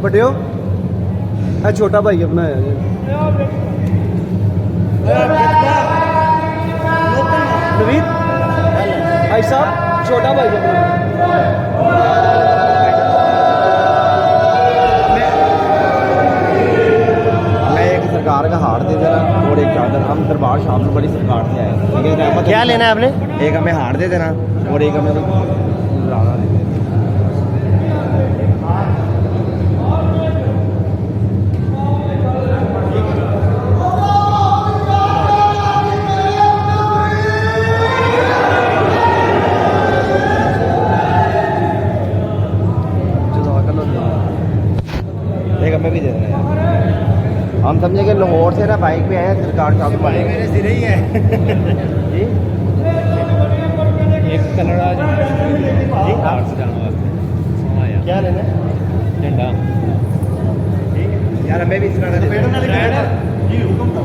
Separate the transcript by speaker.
Speaker 1: बड़े हो छोटा भाई अपना है नवीद भाई साहब छोटा भाई अपना सरकार का हार दे देना और एक चादर। हम दरबार शाम में बड़ी सरकार से आए, ठीक है।
Speaker 2: क्या लेना है आपने?
Speaker 1: एक हमें हार दे देना और एक हमें राना दे देना। एक हमें भी दे देना यार। हम समझे कि लाहौर से ना बाइक पे आए सरकार साहब
Speaker 2: बाइक मेरे सिरे ही है
Speaker 1: जी।
Speaker 2: एक कलर आज जी कार से जाने वास्ते
Speaker 1: क्या लेना है
Speaker 2: झंडा
Speaker 1: यार हमें भी इस तरह
Speaker 2: जी हुक्म तो